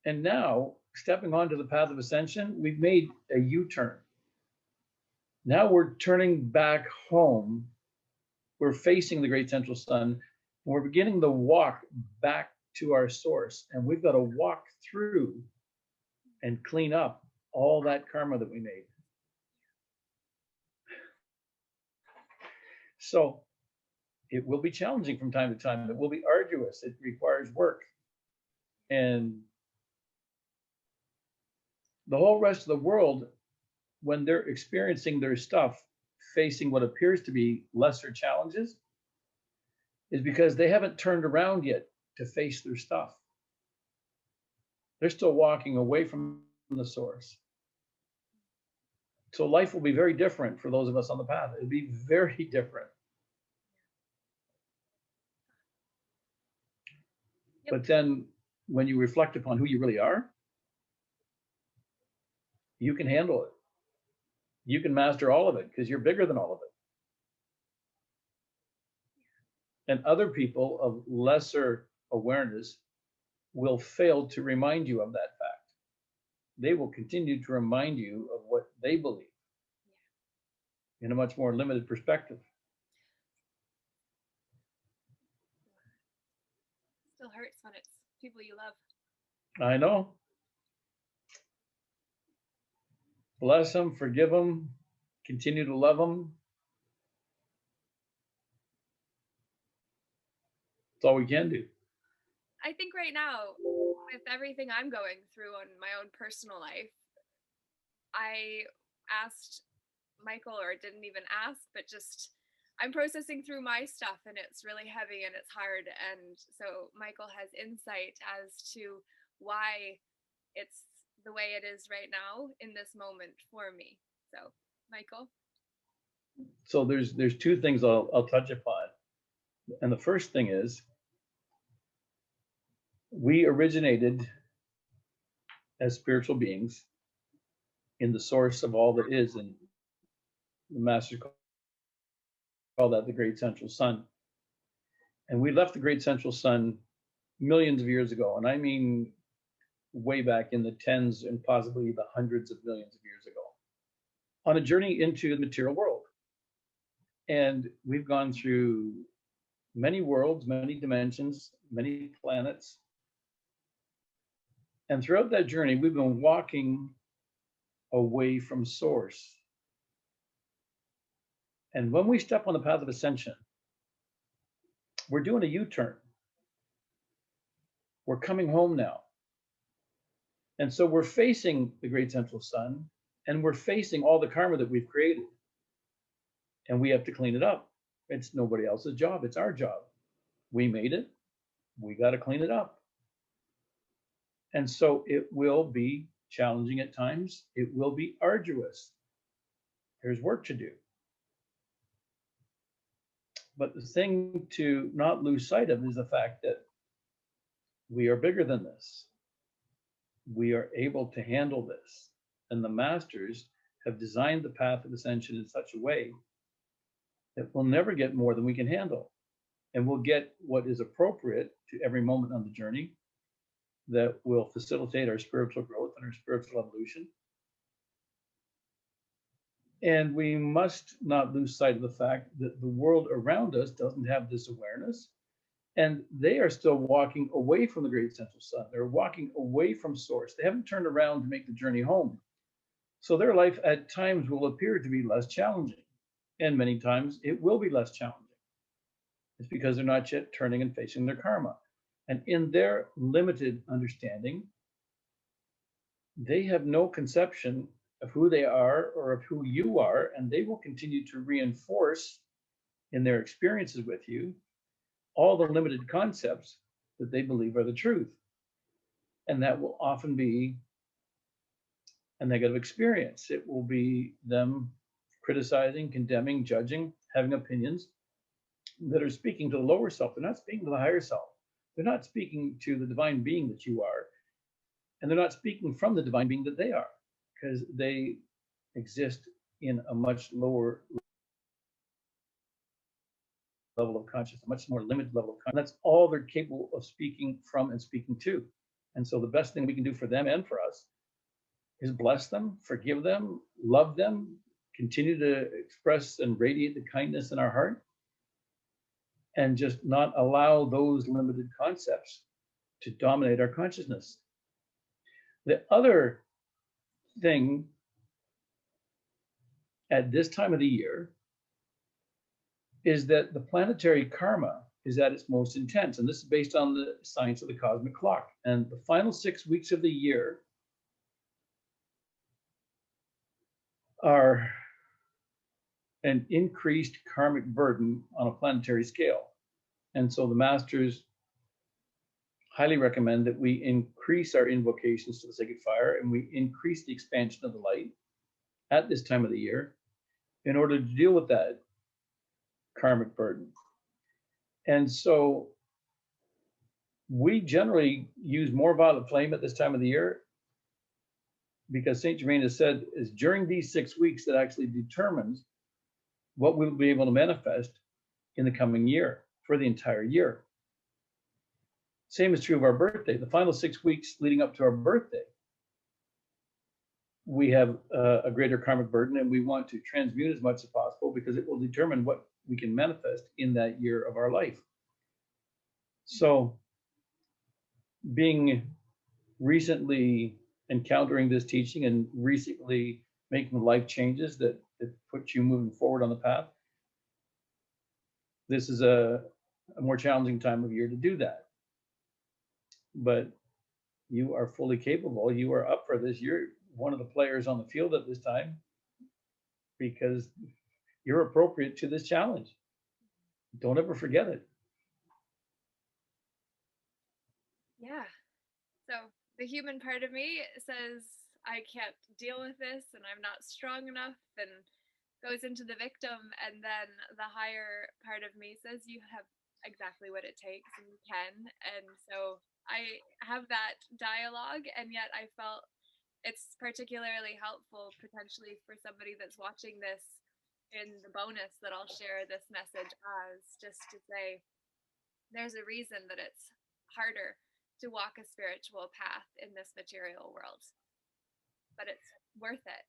And now, stepping onto the path of ascension, we've made a U-turn. Now we're turning back home. We're facing the great central sun. And we're beginning the walk back to our source. And we've got to walk through and clean up all that karma that we made. So it will be challenging from time to time. It will be arduous. It requires work. And the whole rest of the world, when they're experiencing their stuff, facing what appears to be lesser challenges, is because they haven't turned around yet to face their stuff. They're still walking away from the source. So life will be very different for those of us on the path. It'll be very different. Yep. But then when you reflect upon who you really are, you can handle it. You can master all of it because you're bigger than all of it. And other people of lesser awareness will fail to remind you of that fact. They will continue to remind you of what they believe in a much more limited perspective. Still hurts when it's people you love. I know. Bless them, forgive them, continue to love them. That's all we can do. I think right now, with everything I'm going through on my own personal life, I asked Michael, or didn't even ask, but just I'm processing through my stuff and it's really heavy and it's hard. And so Michael has insight as to why it's the way it is right now in this moment for me. So, Michael. So there's two things I'll touch upon. And the first thing is, we originated as spiritual beings in the source of all that is, and the masters call that the great central sun. And we left the great central sun millions of years ago, and I mean way back in the tens and possibly the hundreds of millions of years ago, on a journey into the material world. And we've gone through many worlds, many dimensions, many planets. And throughout that journey, we've been walking away from source. And when we step on the path of ascension, we're doing a U-turn. We're coming home now. And so we're facing the great central sun, and we're facing all the karma that we've created. And we have to clean it up. It's nobody else's job. It's our job. We made it. We got to clean it up. And so it will be challenging at times. It will be arduous. There's work to do. But the thing to not lose sight of is the fact that we are bigger than this. We are able to handle this. And the masters have designed the path of ascension in such a way that we'll never get more than we can handle. And we'll get what is appropriate to every moment on the journey that will facilitate our spiritual growth and our spiritual evolution. And we must not lose sight of the fact that the world around us doesn't have this awareness. And they are still walking away from the great central sun. They're walking away from source. They haven't turned around to make the journey home. So their life at times will appear to be less challenging. And many times it will be less challenging. It's because they're not yet turning and facing their karma. And in their limited understanding, they have no conception of who they are or of who you are, and they will continue to reinforce in their experiences with you all the limited concepts that they believe are the truth. And that will often be a negative experience. It will be them criticizing, condemning, judging, having opinions that are speaking to the lower self. They're not speaking to the higher self. They're not speaking to the divine being that you are. And they're not speaking from the divine being that they are, because they exist in a much lower level of consciousness, a much more limited level of consciousness. That's all they're capable of speaking from and speaking to. And so the best thing we can do for them and for us is bless them, forgive them, love them, continue to express and radiate the kindness in our heart, and just not allow those limited concepts to dominate our consciousness. The other thing at this time of the year is that the planetary karma is at its most intense. And this is based on the science of the cosmic clock. And the final 6 weeks of the year are an increased karmic burden on a planetary scale. And so the masters highly recommend that we increase our invocations to the sacred fire and we increase the expansion of the light at this time of the year in order to deal with that karmic burden. And so we generally use more violet flame at this time of the year because Saint Germain has said is during these 6 weeks that actually determines what we'll be able to manifest in the coming year for the entire year. Same is true of our birthday. The final 6 weeks leading up to our birthday, we have a greater karmic burden, and we want to transmute as much as possible because it will determine what we can manifest in that year of our life. So being recently encountering this teaching and recently making life changes that put you moving forward on the path, this is a more challenging time of year to do that. But you are fully capable. You are up for this. You're one of the players on the field at this time because you're appropriate to this challenge. Don't ever forget it. Yeah. So the human part of me says I can't deal with this and I'm not strong enough and goes into the victim. And then the higher part of me says you have exactly what it takes and you can. And so I have that dialogue, and yet I felt it's particularly helpful potentially for somebody that's watching this in the bonus that I'll share this message as, just to say there's a reason that it's harder to walk a spiritual path in this material world, but it's worth it.